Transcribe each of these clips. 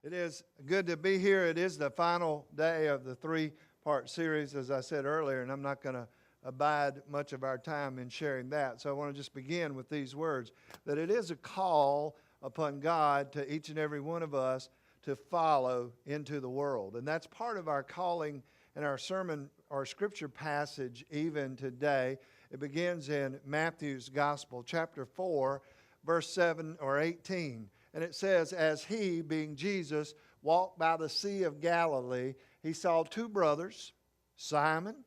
It is good to be here. It is the final day of the three-part series, as I said earlier, and I'm not going to abide much of our time in sharing that. So I want to just begin with these words, that it is a call upon God to each and every one of us to follow into the world. And that's part of our calling in our sermon or scripture passage even today. It begins in Matthew's Gospel, chapter 4, verse 7 or 18. And it says, as he, being Jesus, walked by the Sea of Galilee, he saw two brothers, Simon,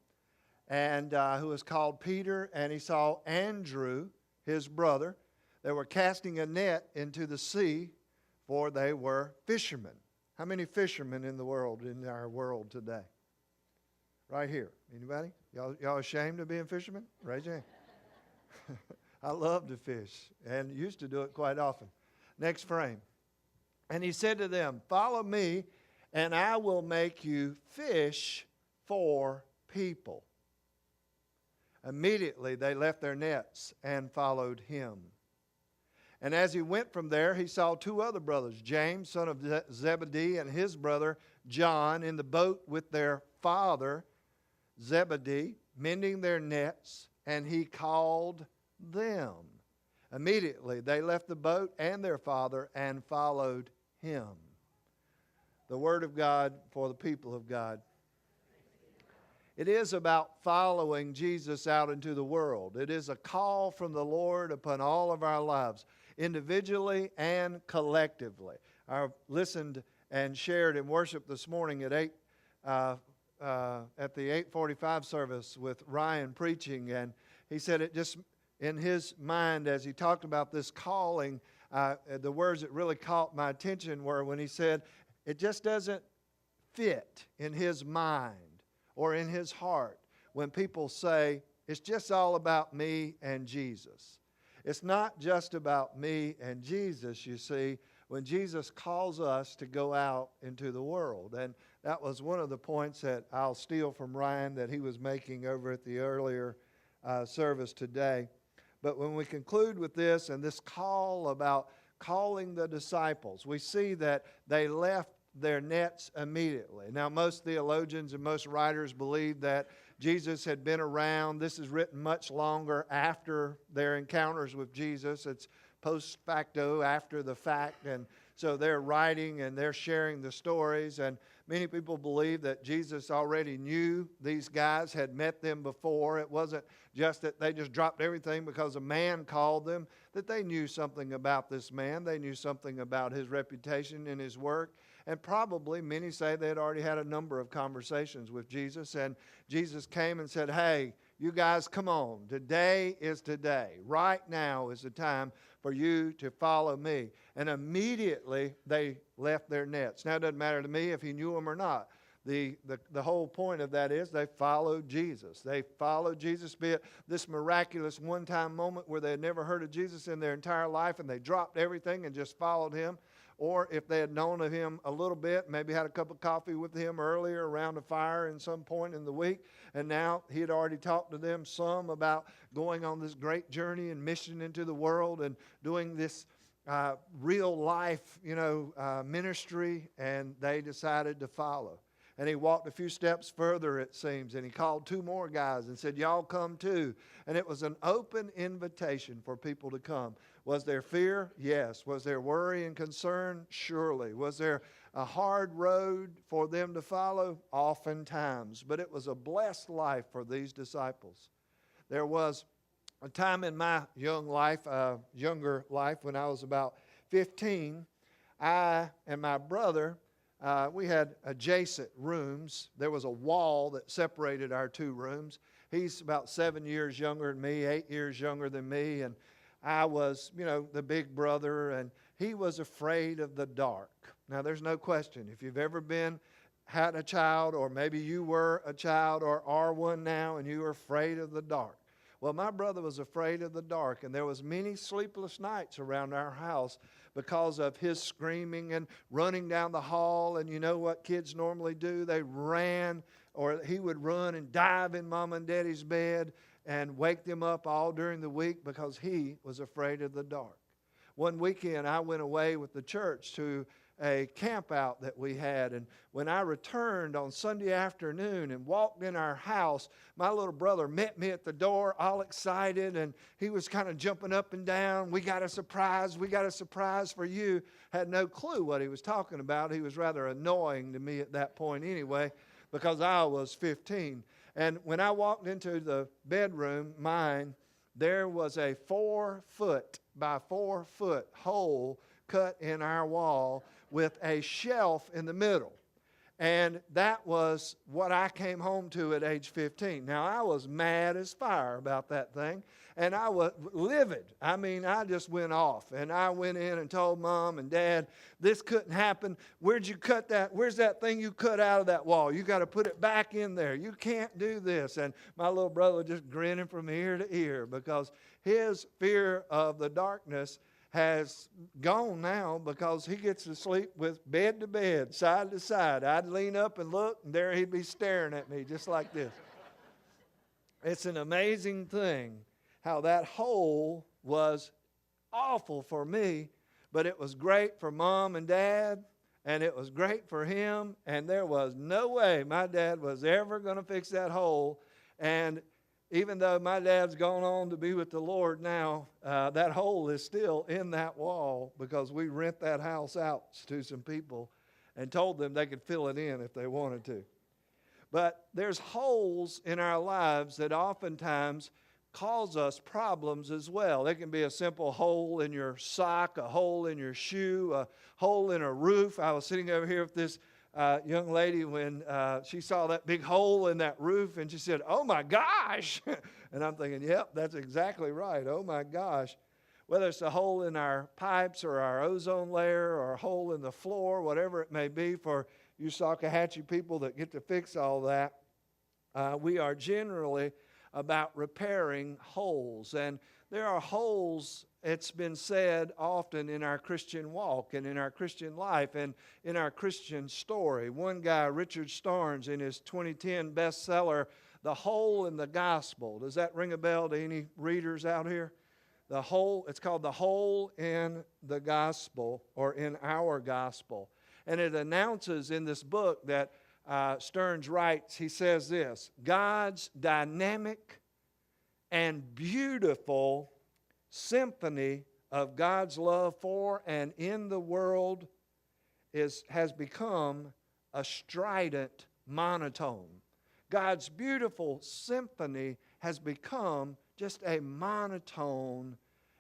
and who was called Peter, and he saw Andrew, his brother. They were casting a net into the sea, for they were fishermen. How many fishermen in the world, in our world today? Right here. Anybody? Y'all ashamed of being fishermen? Raise your hand. I love to fish and used to do it quite often. Next frame. And he said to them, follow me, and I will make you fish for people. Immediately they left their nets and followed him. And as he went from there, he saw two other brothers, James, son of Zebedee, and his brother John, in the boat with their father Zebedee, mending their nets, and he called them. Immediately they left the boat and their father and followed him. The word of God for the people of God. It is about following Jesus out into the world. It is a call from the Lord upon all of our lives, individually and collectively. I listened and shared in worship this morning at the 8:45 service with Ryan preaching, and he said it just in his mind as he talked about this calling, the words that really caught my attention were when he said it just doesn't fit in his mind or in his heart when people say it's just all about me and Jesus. It's not just about me and Jesus, you see, when Jesus calls us to go out into the world. And that was one of the points that I'll steal from Ryan that he was making over at the earlier service today. But when we conclude with this and this call about calling the disciples, we see that they left their nets immediately. Now, most theologians and most writers believe that Jesus had been around. This is written much longer after their encounters with Jesus. It's post facto, after the fact. And so they're writing and they're sharing the stories. And many people believe that Jesus already knew these guys, had met them before. It wasn't just that they just dropped everything because a man called them, that they knew something about this man. They knew something about his reputation and his work. And probably many say they had already had a number of conversations with Jesus. And Jesus came and said, hey, you guys, come on. Today is today. Right now is the time for you to follow me. And immediately they left their nets. Now, it doesn't matter to me if he knew them or not. The whole point of that is they followed Jesus. They followed Jesus, be it this miraculous one-time moment where they had never heard of Jesus in their entire life and they dropped everything and just followed him. Or if they had known of him a little bit, maybe had a cup of coffee with him earlier around a fire in some point in the week, and now he had already talked to them some about going on this great journey and mission into the world and doing this real life, ministry, and they decided to follow. And he walked a few steps further, it seems, and he called two more guys and said, y'all come too. And it was an open invitation for people to come. Was there fear? Yes. Was there worry and concern? Surely. Was there a hard road for them to follow? Oftentimes. But it was a blessed life for these disciples. There was a time in my younger life, when I was about 15, I and my brother, we had adjacent rooms. There was a wall that separated our two rooms. He's about 7 years younger than me, 8 years younger than me, and I was, the big brother, and he was afraid of the dark. Now, there's no question. If you've ever had a child, or maybe you were a child or are one now, and you were afraid of the dark. Well, my brother was afraid of the dark, and there was many sleepless nights around our house because of his screaming and running down the hall. And you know what kids normally do? They ran, or he would run and dive in Mom and Daddy's bed and wake them up all during the week because he was afraid of the dark. One weekend I went away with the church to a camp out that we had. And when I returned on Sunday afternoon and walked in our house, my little brother met me at the door all excited, and he was kind of jumping up and down. We got a surprise. We got a surprise for you. Had no clue what he was talking about. He was rather annoying to me at that point anyway, because I was 15. And when I walked into the bedroom, mine, there was a 4-foot by 4-foot hole cut in our wall with a shelf in the middle. And that was what I came home to at age 15. Now, I was mad as fire about that thing, and I was livid. I mean, I just went off, and I went in and told Mom and Dad, this couldn't happen. Where'd you cut that? Where's that thing you cut out of that wall? You got to put it back in there. You can't do this. And my little brother just grinning from ear to ear, because his fear of the darkness has gone now, because he gets to sleep with bed to bed, side to side. I'd lean up and look, and there he'd be staring at me just like this. It's an amazing thing how that hole was awful for me, but it was great for Mom and Dad, and it was great for him, and there was no way my dad was ever going to fix that hole. And even though my dad's gone on to be with the Lord now, that hole is still in that wall, because we rent that house out to some people and told them they could fill it in if they wanted to. But there's holes in our lives that oftentimes cause us problems as well. It can be a simple hole in your sock, a hole in your shoe, a hole in a roof. I was sitting over here with this young lady when she saw that big hole in that roof, and she said, "Oh my gosh!" And I'm thinking, yep, that's exactly right. Oh my gosh. Whether it's a hole in our pipes or our ozone layer or a hole in the floor, whatever it may be, for you Salkehatchie people that get to fix all that, we are generally about repairing holes. And there are holes, it's been said often, in our Christian walk and in our Christian life and in our Christian story. One guy, Richard Starnes, in his 2010 bestseller, The Hole in the Gospel. Does that ring a bell to any readers out here? It's called The Hole in the Gospel, or in our gospel. And it announces in this book that Stearns writes, he says this: God's dynamic and beautiful symphony of God's love for and in the world has become a strident monotone. God's beautiful symphony has become just a monotone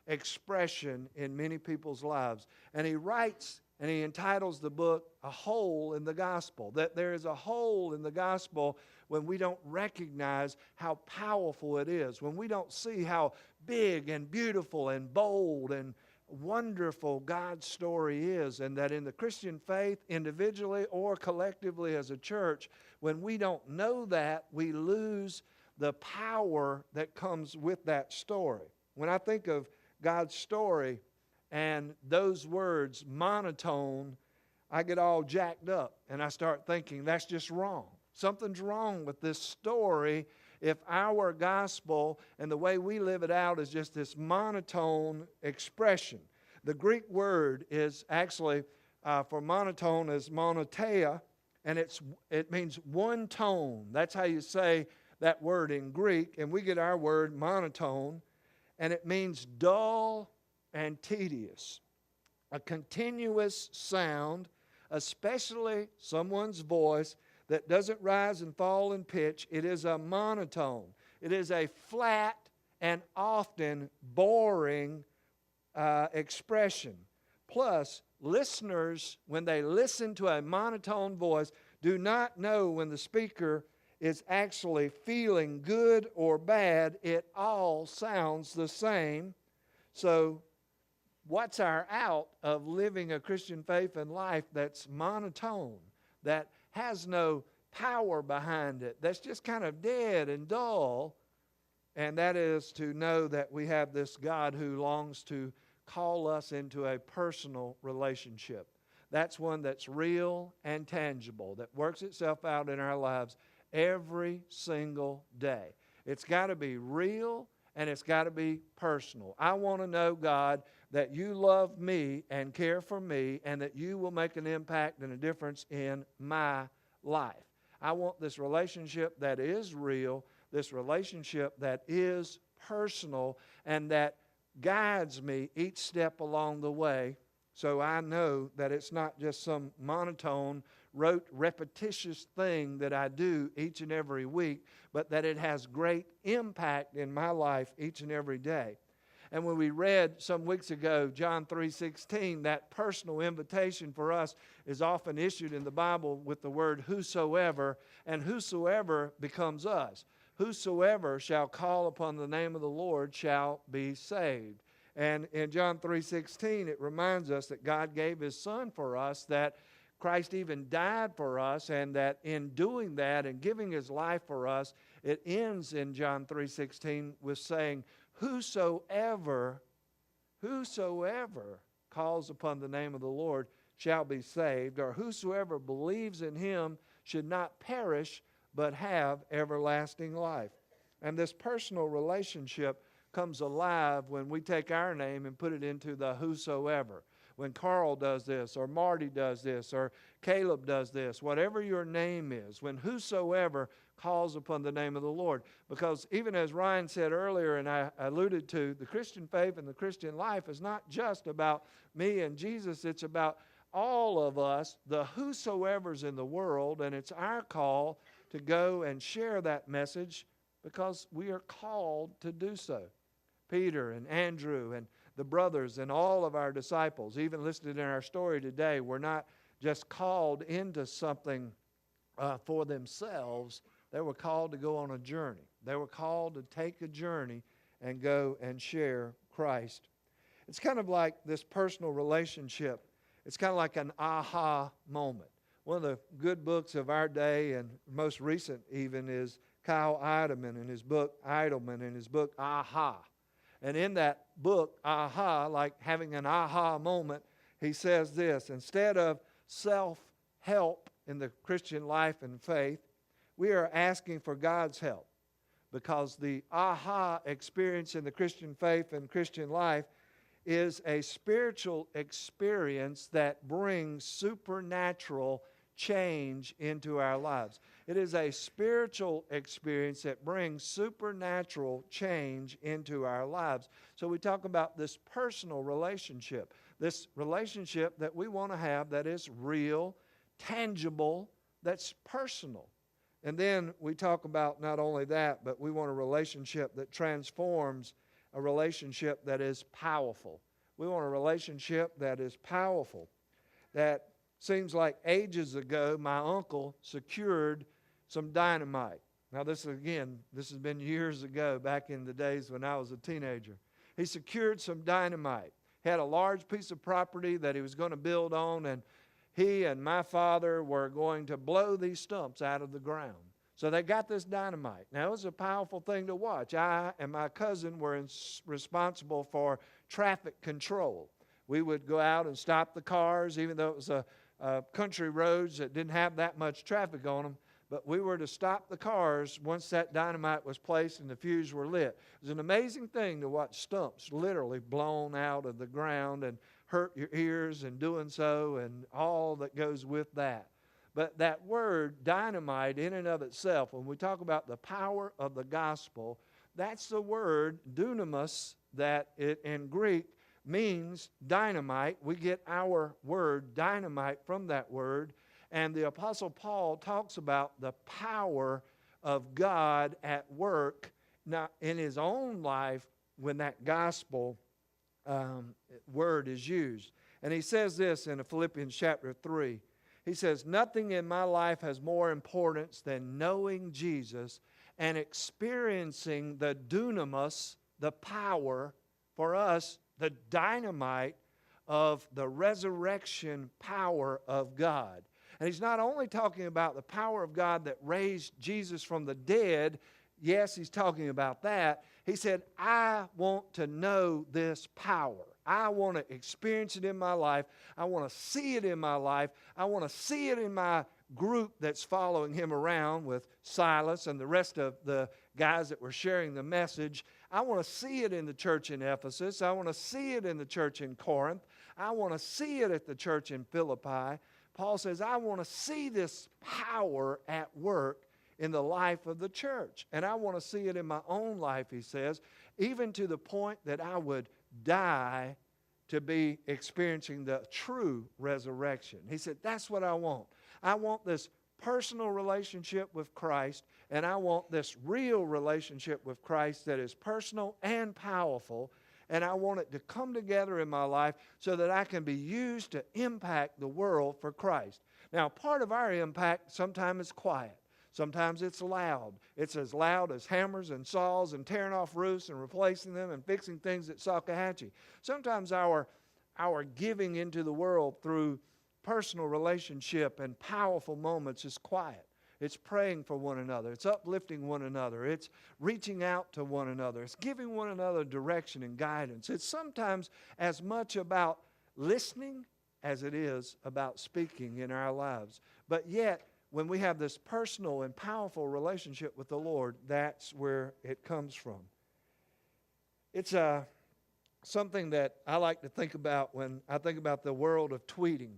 expression in many people's lives. And he writes, and he entitles the book, A Hole in the Gospel. That there is a hole in the gospel when we don't recognize how powerful it is, when we don't see how big and beautiful and bold and wonderful God's story is, and that in the Christian faith, individually or collectively as a church, when we don't know that, we lose the power that comes with that story. When I think of God's story and those words, monotone, I get all jacked up and I start thinking that's just wrong. Something's wrong with this story if our gospel and the way we live it out is just this monotone expression. The Greek word is actually for monotone is monoteia, and it means one tone. That's how you say that word in Greek, and we get our word monotone, and it means dull and tedious. A continuous sound, especially someone's voice that doesn't rise and fall in pitch. It is a monotone. It is a flat and often boring expression. Plus, listeners, when they listen to a monotone voice, do not know when the speaker is actually feeling good or bad. It all sounds the same. So, what's our out of living a Christian faith and life that's monotone, that has no power behind it, that's just kind of dead and dull? And that is to know that we have this God who longs to call us into a personal relationship. That's one that's real and tangible, that works itself out in our lives every single day. It's got to be real and it's got to be personal. I want to know, God, that you love me and care for me, and that you will make an impact and a difference in my life. I want this relationship that is real, this relationship that is personal, and that guides me each step along the way, so I know that it's not just some monotone, rote, repetitious thing that I do each and every week, but that it has great impact in my life each and every day. And when we read some weeks ago, John 3:16, that personal invitation for us is often issued in the Bible with the word whosoever, and whosoever becomes us. Whosoever shall call upon the name of the Lord shall be saved. And in John 3:16, it reminds us that God gave His Son for us, that Christ even died for us, and that in doing that and giving His life for us, it ends in John 3:16 with saying, whosoever calls upon the name of the Lord shall be saved, or whosoever believes in Him should not perish but have everlasting life. And this personal relationship comes alive when we take our name and put it into the whosoever. When Carl does this, or Marty does this, or Caleb does this, whatever your name is, when whosoever calls upon the name of the Lord. Because even as Ryan said earlier, and I alluded to, the Christian faith and the Christian life is not just about me and Jesus, it's about all of us, the whosoevers in the world, and it's our call to go and share that message because we are called to do so. Peter and Andrew and the brothers and all of our disciples, even listed in our story today, were not just called into something for themselves. They were called to go on a journey. They were called to take a journey and go and share Christ. It's kind of like this personal relationship. It's kind of like an aha moment. One of the good books of our day, and most recent even, is Kyle Idleman and his book Aha. And in that book, Aha, like having an aha moment, he says this: instead of self-help in the Christian life and faith, we are asking for God's help, because the aha experience in the Christian faith and Christian life is a spiritual experience that brings supernatural change into our lives. It is a spiritual experience that brings supernatural change into our lives. So we talk about this personal relationship, this relationship that we want to have that is real, tangible, that's personal. And then we talk about not only that, but we want a relationship that transforms, a relationship that is powerful. We want a relationship that is powerful. That seems like ages ago, my uncle secured some dynamite. Now this has been years ago, back in the days when I was a teenager. He secured some dynamite. He had a large piece of property that he was going to build on, and he and my father were going to blow these stumps out of the ground. So they got this dynamite. Now, it was a powerful thing to watch. I and my cousin were responsible for traffic control. We would go out and stop the cars, even though it was country roads that didn't have that much traffic on them. But we were to stop the cars once that dynamite was placed and the fuse were lit. It was an amazing thing to watch stumps literally blown out of the ground and hurt your ears in doing so, and all that goes with that. But that word dynamite in and of itself, when we talk about the power of the gospel, that's the word dunamis, that it in Greek means dynamite. We get our word dynamite from that word. And the Apostle Paul talks about the power of God at work now in his own life when that gospel word is used. And he says this in Philippians chapter 3. He says, nothing in my life has more importance than knowing Jesus and experiencing the dunamis, the power for us, the dynamite of the resurrection power of God. And he's not only talking about the power of God that raised Jesus from the dead. Yes, he's talking about that. He said, I want to know this power. I want to experience it in my life. I want to see it in my life. I want to see it in my group that's following him around with Silas and the rest of the guys that were sharing the message. I want to see it in the church in Ephesus. I want to see it in the church in Corinth. I want to see it at the church in Philippi. Paul says, I want to see this power at work in the life of the church. And I want to see it in my own life, he says, even to the point that I would die to be experiencing the true resurrection. He said, that's what I want. I want this personal relationship with Christ, and I want this real relationship with Christ that is personal and powerful, and I want it to come together in my life so that I can be used to impact the world for Christ. Now, part of our impact sometimes is quiet. Sometimes it's loud. It's as loud as hammers and saws and tearing off roofs and replacing them and fixing things at Salkehatchie. Sometimes our giving into the world through personal relationship and powerful moments is quiet. It's praying for one another. It's uplifting one another. It's reaching out to one another. It's giving one another direction and guidance. It's sometimes as much about listening as it is about speaking in our lives. But yet, when we have this personal and powerful relationship with the Lord, that's where it comes from. It's something that I like to think about when I think about the world of tweeting.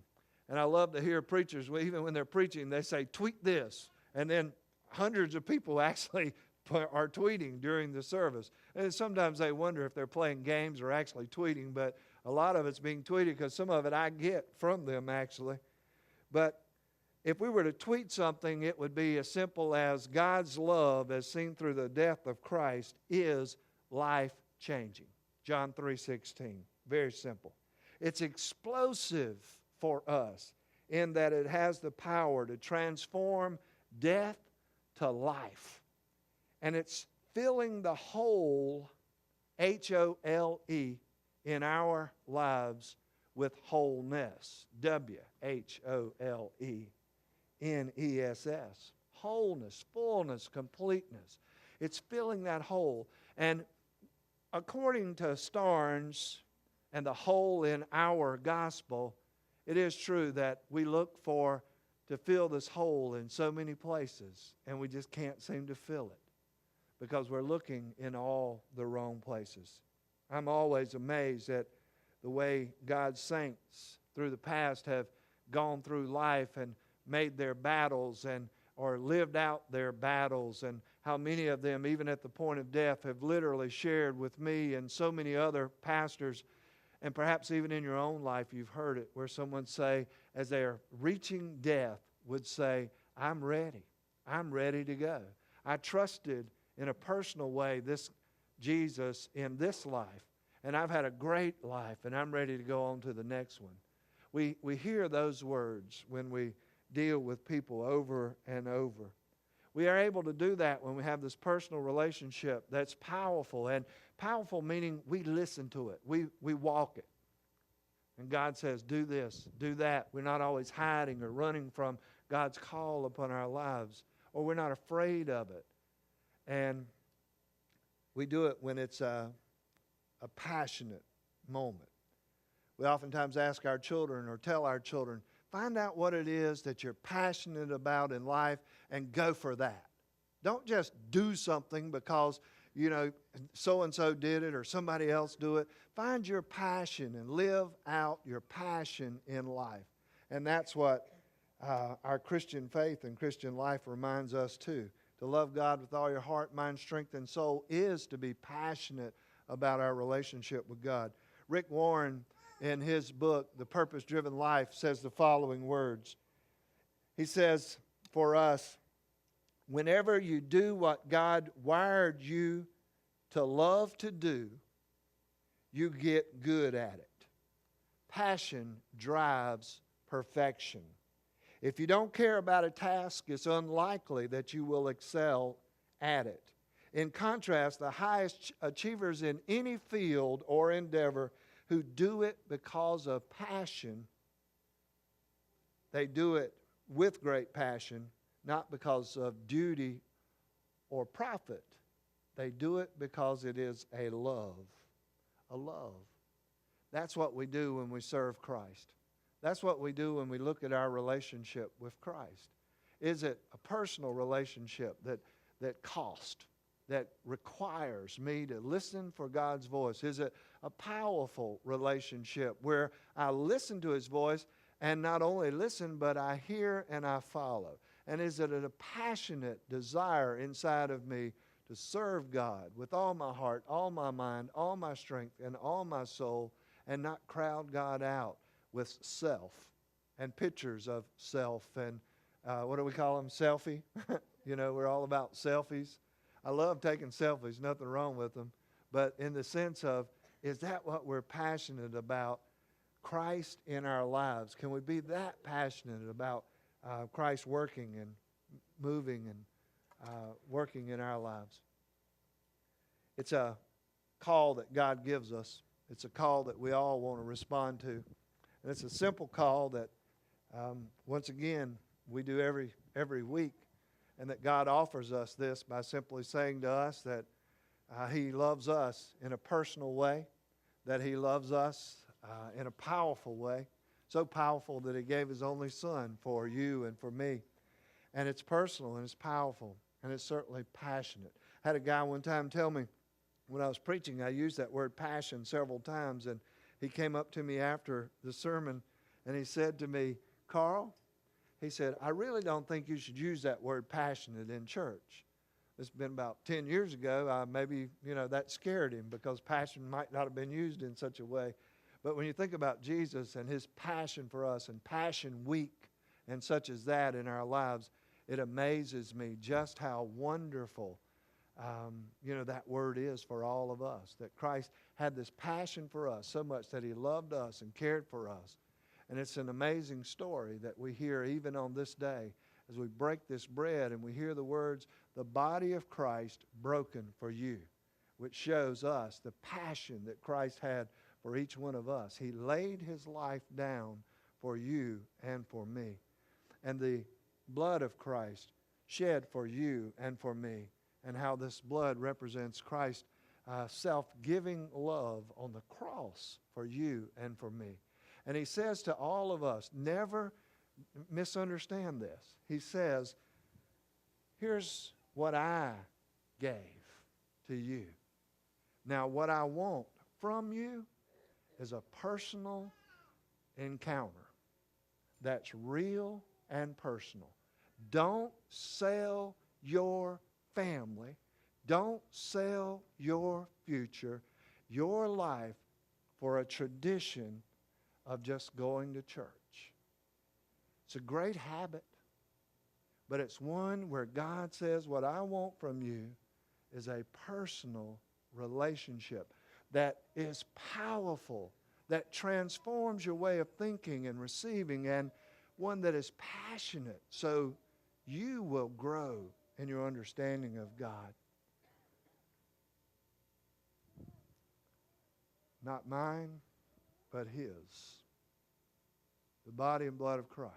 And I love to hear preachers, even when they're preaching, they say, tweet this. And then hundreds of people actually are tweeting during the service. And sometimes they wonder if they're playing games or actually tweeting, but a lot of it's being tweeted because some of it I get from them actually. But if we were to tweet something, it would be as simple as God's love, as seen through the death of Christ, is life-changing. John 3:16. Very simple. It's explosive for us in that it has the power to transform death to life. And it's filling the hole, H-O-L-E, in our lives with wholeness. W-H-O-L-E. N-E-S-S. Wholeness, fullness, completeness. It's filling that hole. And according to Starnes and the hole in our gospel, it is true that we look to fill this hole in so many places, and we just can't seem to fill it because we're looking in all the wrong places. I'm always amazed at the way God's saints through the past have gone through life and made their battles or lived out their battles, and how many of them, even at the point of death, have literally shared with me and so many other pastors, and perhaps even in your own life you've heard it, where someone say, as they are reaching death, would say, I'm ready. I'm ready to go. I trusted in a personal way this Jesus in this life, and I've had a great life, and I'm ready to go on to the next one. We hear those words when we deal with people over and over. We are able to do that when we have this personal relationship that's powerful, and powerful meaning we listen to it. We walk it. And God says, do this, do that. We're not always hiding or running from God's call upon our lives, or we're not afraid of it. And we do it when it's a passionate moment. We oftentimes ask our children or tell our children, find out what it is that you're passionate about in life and go for that. Don't just do something because, so-and-so did it or somebody else do it. Find your passion and live out your passion in life. And that's what our Christian faith and Christian life reminds us too. To love God with all your heart, mind, strength, and soul is to be passionate about our relationship with God. Rick Warren, in his book, The Purpose-Driven Life, says the following words. He says, for us, whenever you do what God wired you to love to do, you get good at it. Passion drives perfection. If you don't care about a task, it's unlikely that you will excel at it. In contrast, the highest achievers in any field or endeavor who do it because of passion, they do it with great passion, not because of duty or profit. They do it because it is a love. A love. That's what we do when we serve Christ. That's what we do when we look at our relationship with Christ. Is it a personal relationship that cost? that requires me to listen for God's voice? Is it a powerful relationship where I listen to His voice and not only listen, but I hear and I follow? And is it a passionate desire inside of me to serve God with all my heart, all my mind, all my strength, and all my soul, and not crowd God out with self and pictures of self and what do we call them? Selfie. We're all about selfies. I love taking selfies, nothing wrong with them. But in the sense of, is that what we're passionate about? Christ in our lives. Can we be that passionate about Christ working and moving and working in our lives? It's a call that God gives us. It's a call that we all want to respond to. And it's a simple call that, once again, we do every week, and that God offers us this by simply saying to us that He loves us in a personal way, that He loves us in a powerful way, so powerful that He gave His only Son for you and for me. And it's personal, and it's powerful, and it's certainly passionate. I had a guy one time tell me, when I was preaching, I used that word passion several times, and he came up to me after the sermon, and he said to me, "Carl," he said, "I really don't think you should use that word passionate in church." It's been about 10 years ago. Maybe, that scared him because passion might not have been used in such a way. But when you think about Jesus and His passion for us and Passion Week and such as that in our lives, it amazes me just how wonderful, that word is for all of us. That Christ had this passion for us so much that He loved us and cared for us. And it's an amazing story that we hear even on this day as we break this bread and we hear the words, "the body of Christ broken for you," which shows us the passion that Christ had for each one of us. He laid His life down for you and for me. And the blood of Christ shed for you and for me, and how this blood represents Christ's self-giving love on the cross for you and for me. And He says to all of us, never misunderstand this. He says, here's what I gave to you. Now what I want from you is a personal encounter that's real and personal. Don't sell your family. Don't sell your future, your life, for a tradition of just going to church. It's a great habit, but it's one where God says, what I want from you is a personal relationship that is powerful, that transforms your way of thinking and receiving, and one that is passionate so you will grow in your understanding of God. Not mine, but His. The body and blood of Christ.